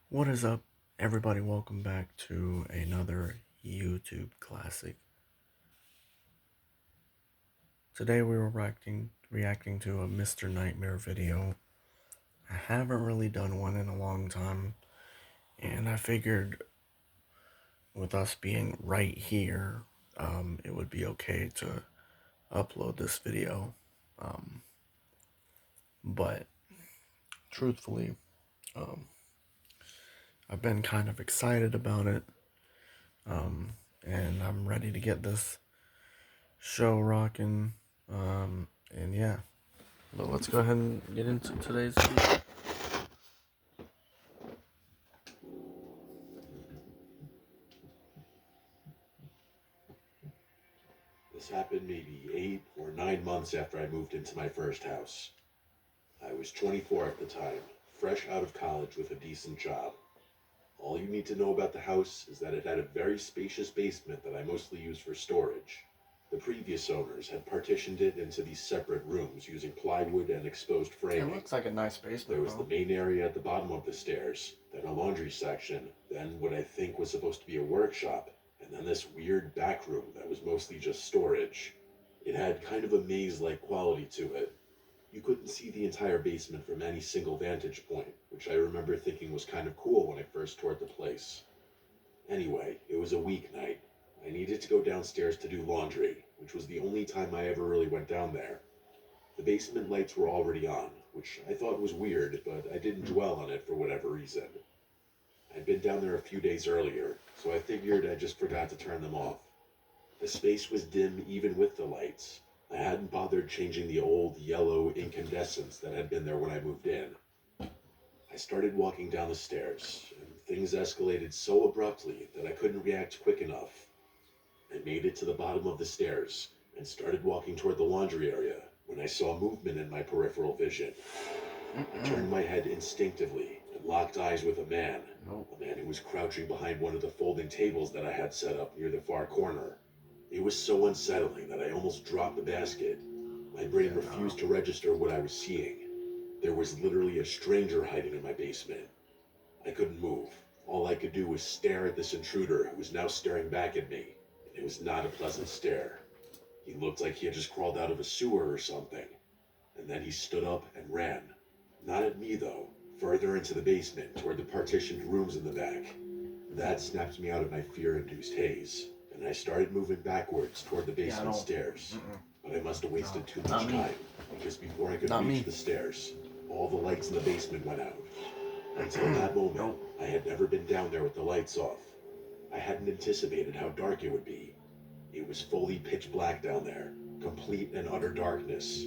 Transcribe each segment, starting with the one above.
What is up, everybody? Welcome back to another YouTube classic. Today we were reacting to a Mr. Nightmare video. I haven't really done one in a long time, and I figured with us being right here, it would be okay to upload this video. But truthfully, um, I've been kind of excited about it, and I'm ready to get this show rocking. And yeah, but let's go ahead and get into today's video. This happened maybe 8 or 9 months after I moved into my first house. I was 24 at the time, fresh out of college with a decent job. All you need to know about the house is that it had a very spacious basement that I mostly used for storage. The previous owners had partitioned it into these separate rooms using plywood and exposed It framing. looks like a nice There basement, was the though. main area at the bottom of the stairs, then a laundry section, then what I think was supposed to be a workshop, and then this weird back room that was mostly just storage. It had kind of a maze-like quality to it. You couldn't see the entire basement from any single vantage point, which I remember thinking was kind of cool when I first toured the place. Anyway, it was a weeknight. I needed to go downstairs to do laundry, which was the only time I ever really went down there. The basement lights were already on, which I thought was weird, but I didn't dwell on it for whatever reason. I'd been down there a few days earlier, so I figured I just forgot to turn them off. The space was dim even with the lights. I hadn't bothered changing the old yellow incandescents that had been there when I moved in. I started walking down the stairs, and things escalated so abruptly that I couldn't react quick enough. I made it to the bottom of the stairs and started walking toward the laundry area when I saw movement in my peripheral vision. I turned my head instinctively and locked eyes with a man. Nope. A man who was crouching behind one of the folding tables that I had set up near the far corner. It was so unsettling that I almost dropped the basket. My brain refused to register what I was seeing. There was literally a stranger hiding in my basement. I couldn't move. All I could do was stare at this intruder who was now staring back at me. And it was not a pleasant stare. He looked like he had just crawled out of a sewer or something. And then he stood up and ran. Not at me, though. Further into the basement, toward the partitioned rooms in the back. That snapped me out of my fear-induced haze, and I started moving backwards toward the basement stairs. But I must have wasted too much time, because before I could reach the stairs, all the lights in the basement went out. Until that moment, I had never been down there with the lights off. I hadn't anticipated how dark it would be. It was fully pitch black down there, complete and utter darkness.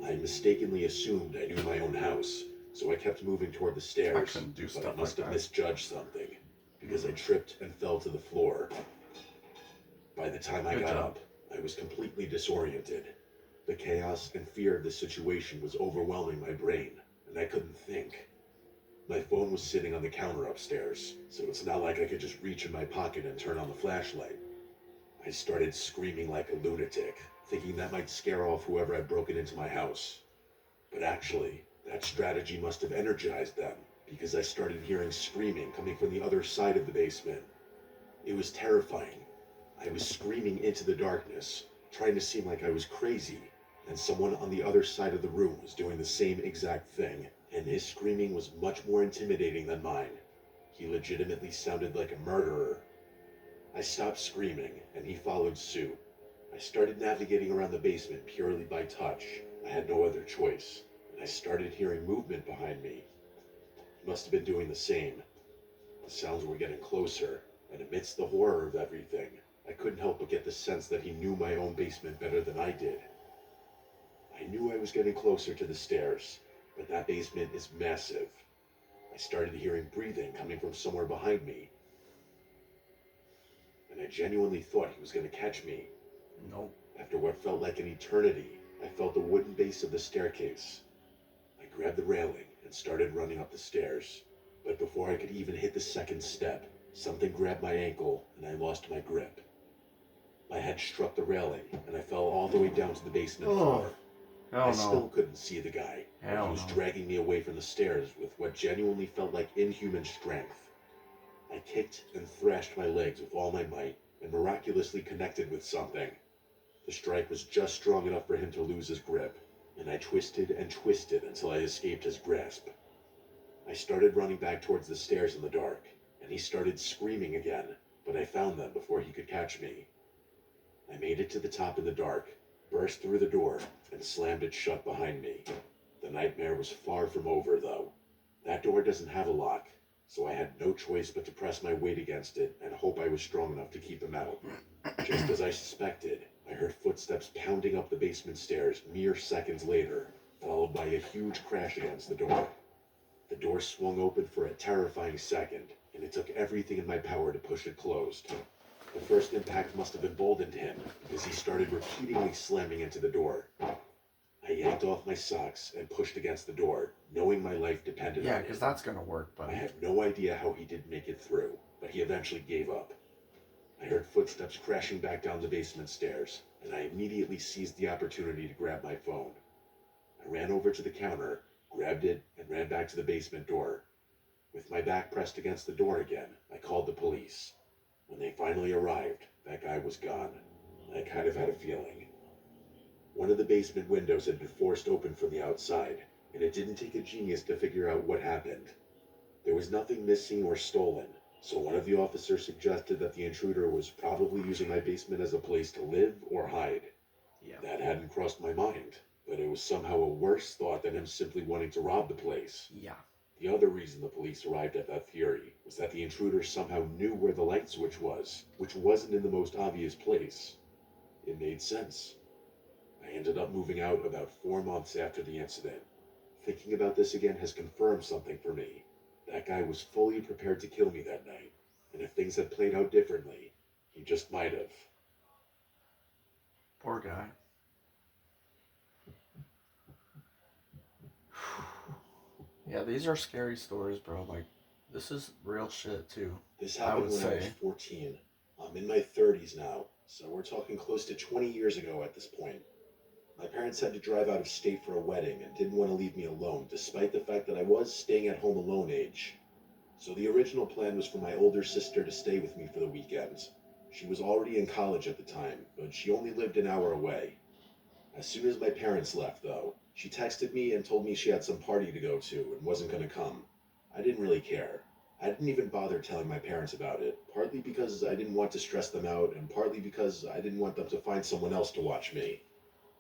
I mistakenly assumed I knew my own house, so I kept moving toward the stairs, but I must have misjudged something, because I tripped and fell to the floor. By the time I got up, I was completely disoriented. The chaos and fear of the situation was overwhelming my brain, and I couldn't think. My phone was sitting on the counter upstairs, so it's not like I could just reach in my pocket and turn on the flashlight. I started screaming like a lunatic, thinking that might scare off whoever had broken into my house. But actually, that strategy must have energized them, because I started hearing screaming coming from the other side of the basement. It was terrifying. I was screaming into the darkness, trying to seem like I was crazy, and someone on the other side of the room was doing the same exact thing, and his screaming was much more intimidating than mine. He legitimately sounded like a murderer. I stopped screaming, and he followed suit. I started navigating around the basement purely by touch. I had no other choice, and I started hearing movement behind me. He must have been doing the same. The sounds were getting closer, and amidst the horror of everything, I couldn't help but get the sense that he knew my own basement better than I did. I knew I was getting closer to the stairs, but that basement is massive. I started hearing breathing coming from somewhere behind me, and I genuinely thought he was going to catch me. Nope. After what felt like an eternity, I felt the wooden base of the staircase. I grabbed the railing and started running up the stairs. But before I could even hit the second step, something grabbed my ankle and I lost my grip. My head struck the railing and I fell all the way down to the basement floor. Hell I no. still couldn't see the guy, but Hell he was no. dragging me away from the stairs with what genuinely felt like inhuman strength. I kicked and thrashed my legs with all my might and miraculously connected with something. The strike was just strong enough for him to lose his grip, and I twisted and twisted until I escaped his grasp. I started running back towards the stairs in the dark, and he started screaming again, but I found them before he could catch me. I made it to the top in the dark, burst through the door, and slammed it shut behind me. The nightmare was far from over, though. That door doesn't have a lock, so I had no choice but to press my weight against it and hope I was strong enough to keep him out. Just as I suspected, I heard footsteps pounding up the basement stairs mere seconds later, followed by a huge crash against the door. The door swung open for a terrifying second, and it took everything in my power to push it closed. The first impact must have emboldened him, because he started repeatedly slamming into the door. I yanked off my socks and pushed against the door, knowing my life depended Yeah, on because it. that's gonna work, I buddy. have no idea how he did make it through, but he eventually gave up. I heard footsteps crashing back down the basement stairs, and I immediately seized the opportunity to grab my phone. I ran over to the counter, grabbed it, and ran back to the basement door. With my back pressed against the door again, I called the police. When they finally arrived, that guy was gone. I kind of had a feeling. One of the basement windows had been forced open from the outside, and it didn't take a genius to figure out what happened. There was nothing missing or stolen, so one of the officers suggested that the intruder was probably using my basement as a place to live or hide. Yeah. That hadn't crossed my mind, but it was somehow a worse thought than him simply wanting to rob the place. Yeah. The other reason the police arrived at that theory was that the intruder somehow knew where the light switch was, which wasn't in the most obvious place. It made sense. I ended up moving out about 4 months after the incident. Thinking about this again has confirmed something for me. That guy was fully prepared to kill me that night, and if things had played out differently, he just might have. Poor guy. Yeah, these are scary stories, bro. Like, this is real shit, too. This I happened would when I was say. 14. I'm in my 30s now, so we're talking close to 20 years ago at this point. My parents had to drive out of state for a wedding and didn't want to leave me alone, despite the fact that I was staying at home alone age. So the original plan was for my older sister to stay with me for the weekend. She was already in college at the time, but she only lived an hour away. As soon as my parents left, though, she texted me and told me she had some party to go to and wasn't going to come. I didn't really care. I didn't even bother telling my parents about it, partly because I didn't want to stress them out, and partly because I didn't want them to find someone else to watch me.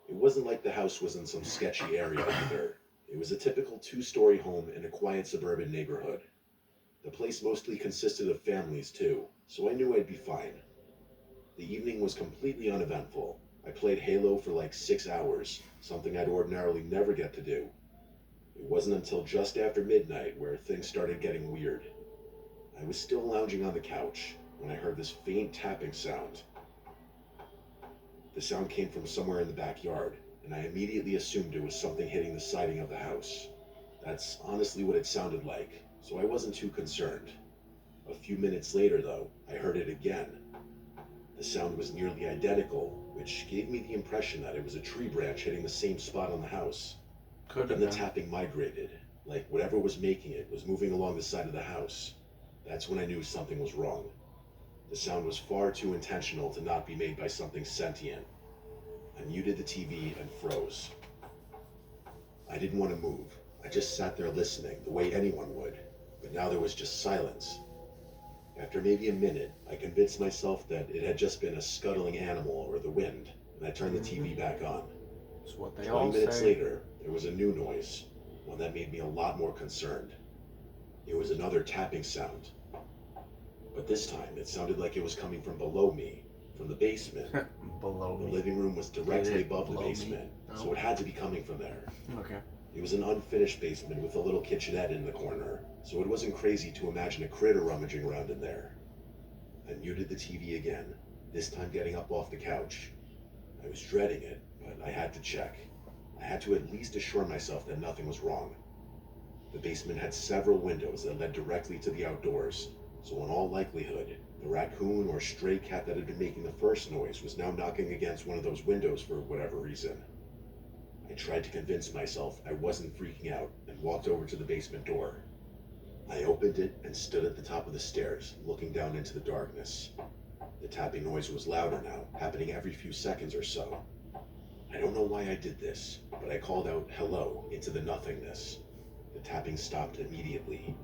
It wasn't like the house was in some sketchy area either. It was a typical two-story home in a quiet suburban neighborhood. The place mostly consisted of families, too, so I knew I'd be fine. The evening was completely uneventful. I played Halo for like 6 hours, something I'd ordinarily never get to do. It wasn't until just after midnight where things started getting weird. I was still lounging on the couch when I heard this faint tapping sound. The sound came from somewhere in the backyard, and I immediately assumed it was something hitting the siding of the house. That's honestly what it sounded like, so I wasn't too concerned. A few minutes later, though, I heard it again. The sound was nearly identical, which gave me the impression that it was a tree branch hitting the same spot on the house. Could Then have the been. tapping migrated, like whatever was making it was moving along the side of the house. That's when I knew something was wrong. The sound was far too intentional to not be made by something sentient. I muted the TV and froze. I didn't want to move. I just sat there listening, the way anyone would. But now there was just silence. After maybe a minute, I convinced myself that it had just been a scuttling animal or the wind, and I turned the TV back on. It's what they 20 all minutes say. later, there was a new noise, one that made me a lot more concerned. It was another tapping sound. But this time, it sounded like it was coming from below me, from the basement. Below The me. living room was directly it above the below me? basement, No. so it had to be coming from there. Okay. It was an unfinished basement with a little kitchenette in the corner, so it wasn't crazy to imagine a critter rummaging around in there. I muted the TV again, this time getting up off the couch. I was dreading it, but I had to check. I had to at least assure myself that nothing was wrong. The basement had several windows that led directly to the outdoors, so in all likelihood, the raccoon or stray cat that had been making the first noise was now knocking against one of those windows for whatever reason. I I tried to convince myself I wasn't freaking out and walked over to the basement door. I opened it and stood at the top of the stairs, looking down into the darkness. The tapping noise was louder now, happening every few seconds or so. I don't know why I did this, but I called out hello into the nothingness. The tapping stopped immediately.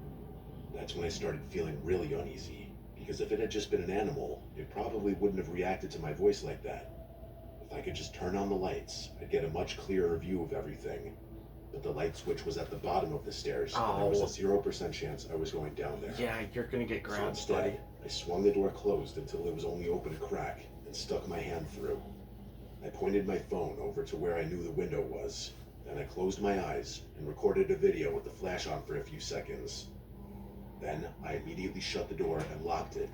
That's when I started feeling really uneasy, because if it had just been an animal, it probably wouldn't have reacted to my voice like that. If I could just turn on the lights, I'd get a much clearer view of everything. But the light switch was at the bottom of the stairs, and there was a 0% chance I was going down there. Yeah, you're gonna get So grabbed, instead, buddy. I swung the door closed until it was only open a crack, and stuck my hand through. I pointed my phone over to where I knew the window was. Then I closed my eyes and recorded a video with the flash on for a few seconds. Then I immediately shut the door and locked it.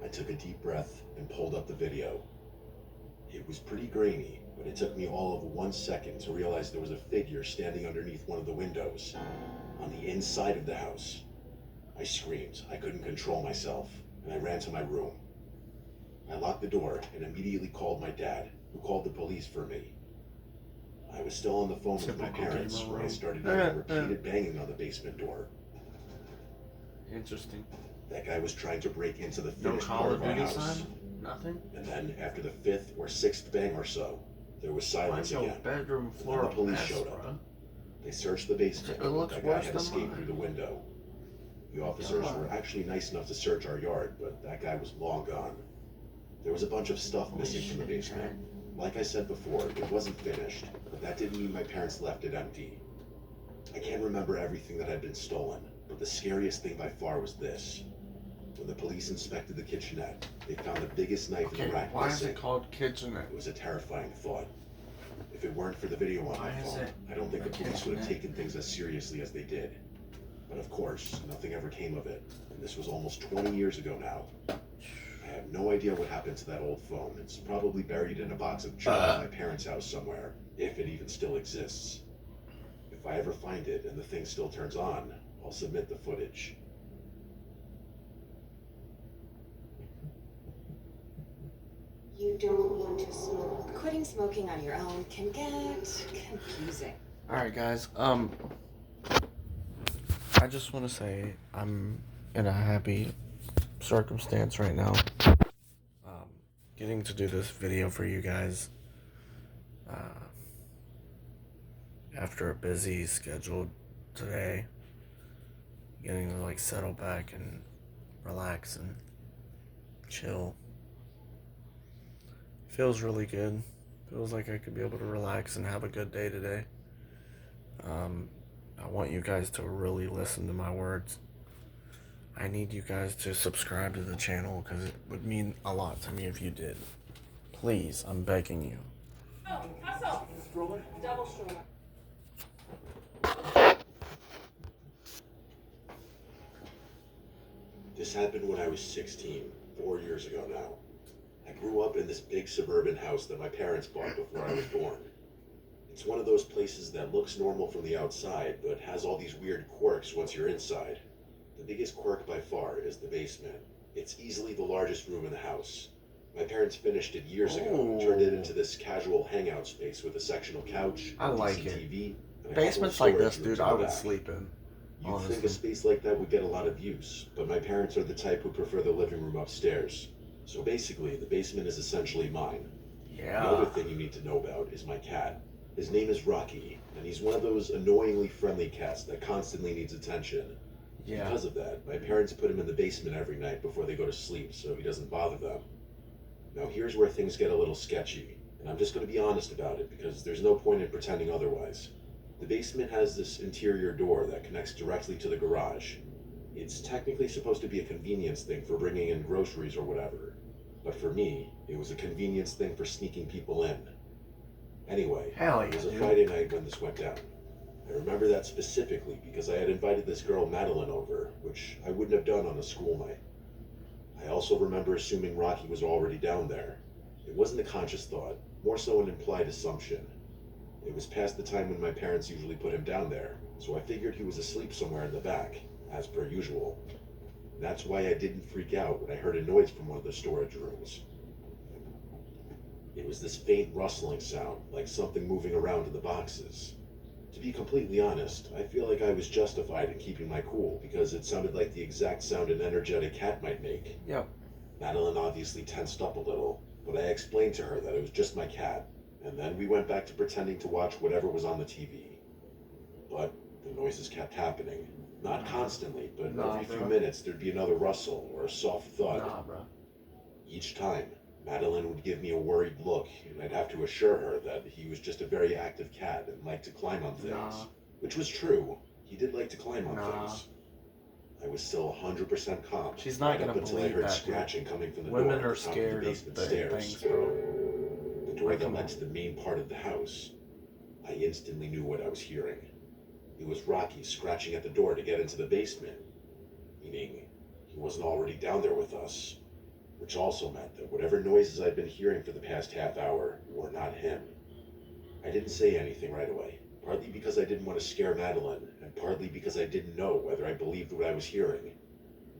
I took a deep breath and pulled up the video. It was pretty grainy, but it took me all of 1 second to realize there was a figure standing underneath one of the windows, on the inside of the house. I screamed. I couldn't control myself, and I ran to my room. I locked the door and immediately called my dad, who called the police for me. I was still on the phone with my Typical parents gamer when I room. started hearing repeated banging on the basement door. Interesting. That guy was trying to break into the No finished Call part of of our Duty house. sign? Nothing? And then, after the 5th or 6th bang or so, there was silence Why's your again. bedroom And floor then the a police mess, showed up. bro? They searched the basement, It and looks that guy worse had than escaped mine. through the window. The officers God. were actually nice enough to search our yard, but that guy was long gone. There was a bunch of stuff missing from the basement. Like I said before, it wasn't finished, but that didn't mean my parents left it empty. I can't remember everything that had been stolen, but the scariest thing by far was this. When the police inspected the kitchenette, they found the biggest knife in Okay, the rack why is missing. it called kitchenette? It was a terrifying thought. If it weren't for the video on Why my is phone, it I don't think a the police would have kitchenette? taken things as seriously as they did. But of course, nothing ever came of it, and this was almost 20 years ago now. I have no idea what happened to that old phone. It's probably buried in a box of junk at my parents' house somewhere, if it even still exists. If I ever find it and the thing still turns on, I'll submit the footage. You don't want to smoke. Quitting smoking on your own can get confusing. Alright, guys, I just want to say I'm in a happy circumstance right now. Getting to do this video for you guys after a busy schedule today. Getting to like settle back and relax and chill. Feels really good. Feels like I could be able to relax and have a good day today. I want you guys to really listen to my words. I need you guys to subscribe to the channel because it would mean a lot to me if you did. Please, I'm begging you. Oh, hustle! Double stroller. This happened when I was 16, 4 years ago now. I grew up in this big suburban house that my parents bought before I was born. It's one of those places that looks normal from the outside, but has all these weird quirks once you're inside. The biggest quirk by far is the basement. It's easily the largest room in the house. My parents finished it years ago and turned it into this casual hangout space with a sectional couch, I like DC it. TV, and a couple Basements of like storage this, rooms dude, in I the would back. sleep in. You'd Honestly. think a space like that would get a lot of use, but my parents are the type who prefer the living room upstairs. So basically, the basement is essentially mine. The other Yeah. thing you need to know about is my cat. His name is Rocky, and he's one of those annoyingly friendly cats that constantly needs attention. Yeah. Because of that, my parents put him in the basement every night before they go to sleep so he doesn't bother them. Now here's where things get a little sketchy, and I'm just going to be honest about it because there's no point in pretending otherwise. The basement has this interior door that connects directly to the garage. It's technically supposed to be a convenience thing for bringing in groceries or whatever, but for me, it was a convenience thing for sneaking people in. Anyway, Hell it was a yeah, dude. Friday night when this went down. I remember that specifically because I had invited this girl Madeline over, which I wouldn't have done on a school night. I also remember assuming Rocky was already down there. It wasn't a conscious thought, more so an implied assumption. It was past the time when my parents usually put him down there, so I figured he was asleep somewhere in the back, as per usual. That's why I didn't freak out when I heard a noise from one of the storage rooms. It was this faint rustling sound, like something moving around in the boxes. To be completely honest, I feel like I was justified in keeping my cool because it sounded like the exact sound an energetic cat might make. Yep. Madeline obviously tensed up a little, but I explained to her that it was just my cat, and then we went back to pretending to watch whatever was on the TV. But the noises kept happening. Not constantly, but every few minutes there'd be another rustle or a soft thud. Nah, bro. Each time, Madeline would give me a worried look, and I'd have to assure her that he was just a very active cat and liked to climb on things. Nah. Which was true. He did like to climb on Nah. things. I was still 100% calm. She's not right gonna up until I believe heard that, scratching coming from the Women door are at the top scared the of basement the stairs. things, bro. The door Like, that come led on. to the main part of the house. I instantly knew what I was hearing. It was Rocky scratching at the door to get into the basement, meaning he wasn't already down there with us, which also meant that whatever noises I'd been hearing for the past half hour were not him. I didn't say anything right away, partly because I didn't want to scare Madeline, and partly because I didn't know whether I believed what I was hearing.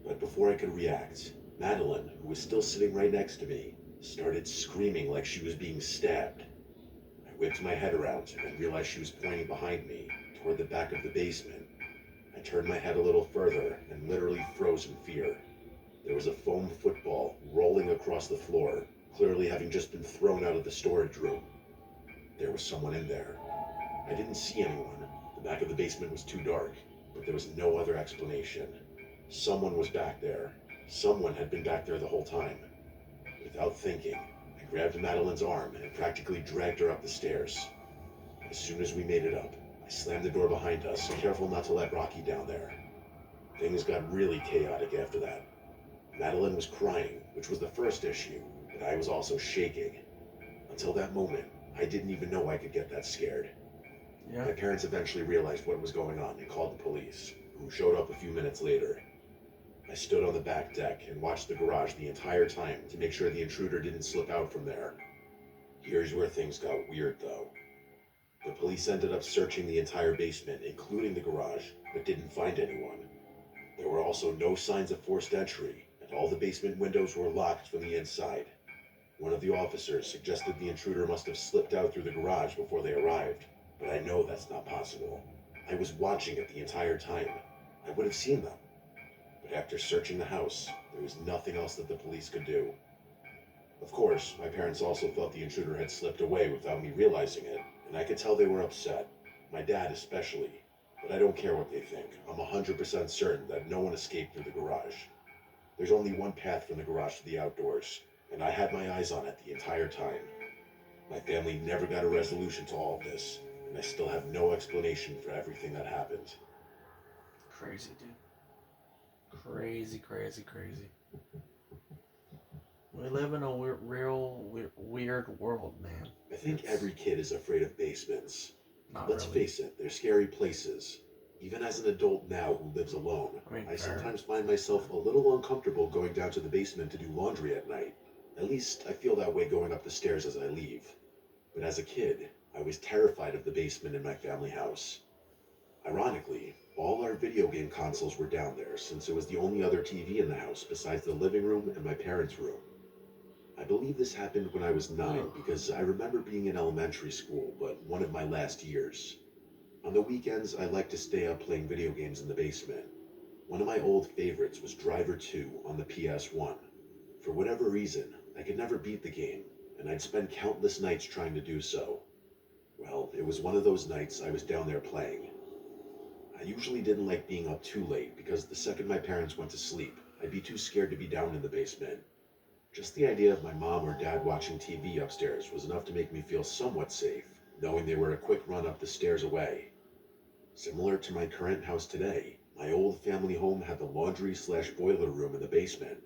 But before I could react, Madeline, who was still sitting right next to me, started screaming like she was being stabbed. I whipped my head around and realized she was pointing behind me, toward the back of the basement. I turned my head a little further and literally froze in fear. There was a foam football rolling across the floor, clearly having just been thrown out of the storage room. There was someone in there. I didn't see anyone. The back of the basement was too dark, but there was no other explanation. Someone was back there. Someone had been back there the whole time. Without thinking, I grabbed Madeline's arm and practically dragged her up the stairs. As soon as we made it up, I slammed the door behind us, careful not to let Rocky down there. Things got really chaotic after that. Madeline was crying, which was the first issue, but I was also shaking. Until that moment, I didn't even know I could get that scared. Yeah. My parents eventually realized what was going on and called the police, who showed up a few minutes later. I stood on the back deck and watched the garage the entire time to make sure the intruder didn't slip out from there. Here's where things got weird, though. The police ended up searching the entire basement, including the garage, but didn't find anyone. There were also no signs of forced entry, and all the basement windows were locked from the inside. One of the officers suggested the intruder must have slipped out through the garage before they arrived, but I know that's not possible. I was watching it the entire time. I would have seen them. But after searching the house, there was nothing else that the police could do. Of course, my parents also thought the intruder had slipped away without me realizing it, and I could tell they were upset. My dad especially. But I don't care what they think. I'm 100% certain that no one escaped through the garage. There's only one path from the garage to the outdoors, and I had my eyes on it the entire time. My family never got a resolution to all of this, and I still have no explanation for everything that happened. Crazy, dude. Crazy, crazy, crazy. We live in a weird world, man. I think every kid is afraid of basements. Not Let's really. face it, they're scary places. Even as an adult now who lives alone, I mean, I fair. sometimes find myself a little uncomfortable going down to the basement to do laundry at night. At least I feel that way going up the stairs as I leave. But as a kid, I was terrified of the basement in my family house. Ironically, all our video game consoles were down there since it was the only other TV in the house besides the living room and my parents' room. I believe this happened when I was 9 because I remember being in elementary school, but one of my last years. On the weekends, I liked to stay up playing video games in the basement. One of my old favorites was Driver 2 on the PS1. For whatever reason, I could never beat the game, and I'd spend countless nights trying to do so. Well, it was one of those nights I was down there playing. I usually didn't like being up too late because the second my parents went to sleep, I'd be too scared to be down in the basement. Just the idea of my mom or dad watching TV upstairs was enough to make me feel somewhat safe, knowing they were a quick run up the stairs away. Similar to my current house today, my old family home had the laundry/boiler room in the basement.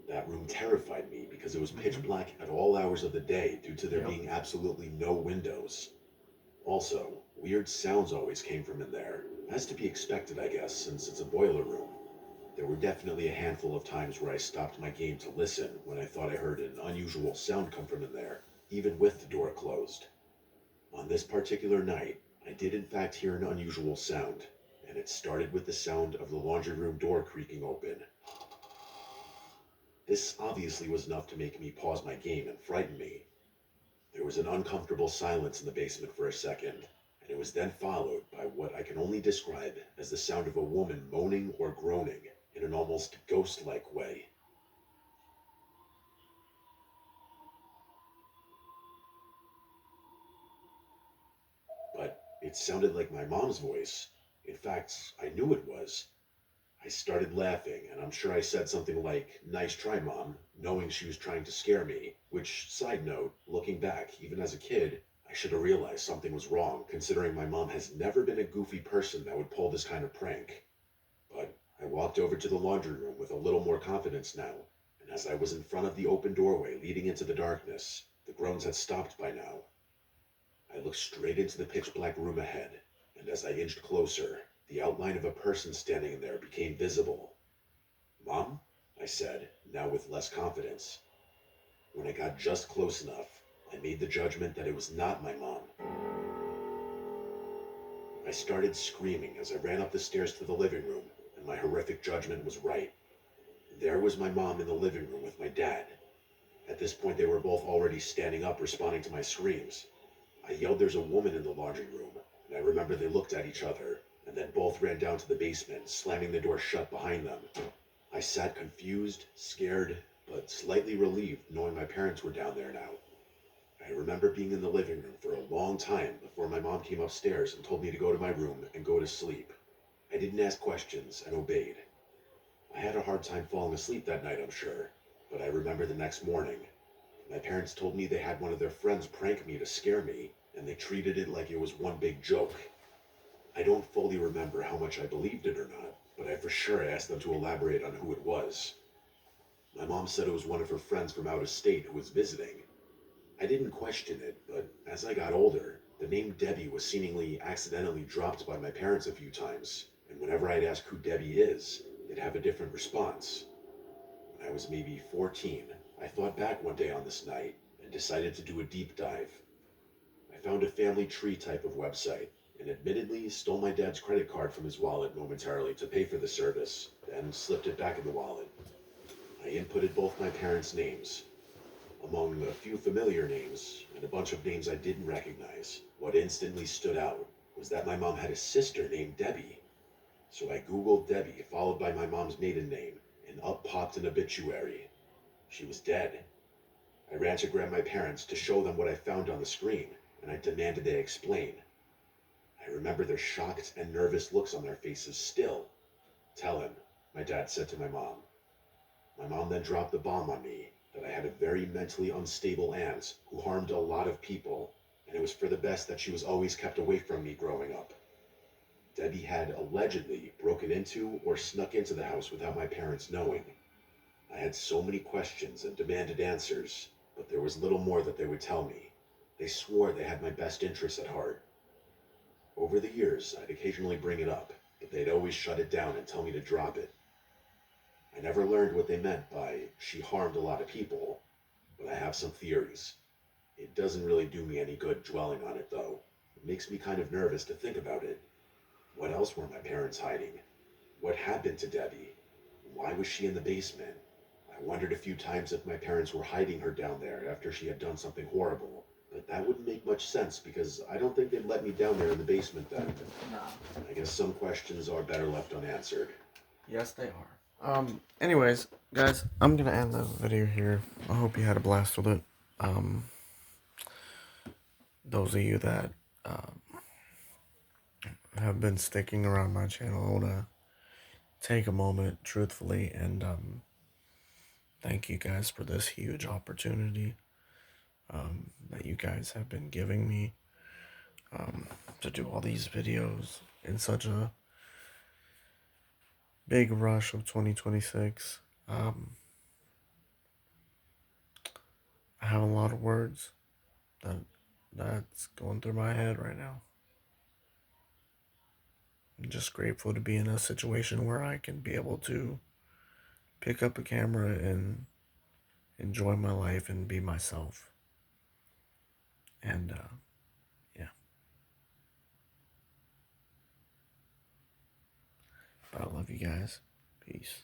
That room terrified me because it was pitch black at all hours of the day due to there being absolutely no windows. Also, weird sounds always came from in there, as to be expected I guess, since it's a boiler room. There were definitely a handful of times where I stopped my game to listen when I thought I heard an unusual sound come from in there, even with the door closed. On this particular night, I did in fact hear an unusual sound, and it started with the sound of the laundry room door creaking open. This obviously was enough to make me pause my game and frighten me. There was an uncomfortable silence in the basement for a second, and it was then followed by what I can only describe as the sound of a woman moaning or groaning in an almost ghost-like way. But it sounded like my mom's voice. In fact, I knew it was. I started laughing, and I'm sure I said something like, "Nice try, Mom," knowing she was trying to scare me, which, side note, looking back, even as a kid, I should have realized something was wrong, considering my mom has never been a goofy person that would pull this kind of prank. But I walked over to the laundry room with a little more confidence now, and as I was in front of the open doorway leading into the darkness, the groans had stopped by now. I looked straight into the pitch black room ahead, and as I inched closer, the outline of a person standing in there became visible. "Mom?" I said, now with less confidence. When I got just close enough, I made the judgment that it was not my mom. I started screaming as I ran up the stairs to the living room, and my horrific judgment was right. There was my mom in the living room with my dad. At this point, they were both already standing up, responding to my screams. I yelled, "There's a woman in the laundry room," and I remember they looked at each other, and then both ran down to the basement, slamming the door shut behind them. I sat confused, scared, but slightly relieved knowing my parents were down there now. I remember being in the living room for a long time before my mom came upstairs and told me to go to my room and go to sleep. I didn't ask questions and obeyed. I had a hard time falling asleep that night, I'm sure, but I remember the next morning. My parents told me they had one of their friends prank me to scare me, and they treated it like it was one big joke. I don't fully remember how much I believed it or not, but I for sure asked them to elaborate on who it was. My mom said it was one of her friends from out of state who was visiting. I didn't question it, but as I got older, the name Debbie was seemingly accidentally dropped by my parents a few times, and whenever I'd ask who Debbie is, they'd have a different response. When I was maybe 14, I thought back one day on this night and decided to do a deep dive. I found a family tree type of website and admittedly stole my dad's credit card from his wallet momentarily to pay for the service, then slipped it back in the wallet. I inputted both my parents' names. Among a few familiar names and a bunch of names I didn't recognize, what instantly stood out was that my mom had a sister named Debbie. So I googled Debbie, followed by my mom's maiden name, and up popped an obituary. She was dead. I ran to grab my parents to show them what I found on the screen, and I demanded they explain. I remember their shocked and nervous looks on their faces still. "Tell him," my dad said to my mom. My mom then dropped the bomb on me that I had a very mentally unstable aunt who harmed a lot of people, and it was for the best that she was always kept away from me growing up. Debbie had allegedly broken into or snuck into the house without my parents knowing. I had so many questions and demanded answers, but there was little more that they would tell me. They swore they had my best interests at heart. Over the years, I'd occasionally bring it up, but they'd always shut it down and tell me to drop it. I never learned what they meant by "she harmed a lot of people," but I have some theories. It doesn't really do me any good dwelling on it, though. It makes me kind of nervous to think about it. What else were my parents hiding? What happened to Debbie? Why was she in the basement? I wondered a few times if my parents were hiding her down there after she had done something horrible, but that wouldn't make much sense because I don't think they'd let me down there in the basement then. No. I guess some questions are better left unanswered. Yes, they are. Anyways, guys, I'm gonna end the video here. I hope you had a blast with it. Those of you that have been sticking around my channel, I wanna take a moment, truthfully, and thank you guys for this huge opportunity that you guys have been giving me to do all these videos in such a big rush of 2026. I have a lot of words that's going through my head right now. I'm just grateful to be in a situation where I can be able to pick up a camera and enjoy my life and be myself. And yeah. But I love you guys. Peace.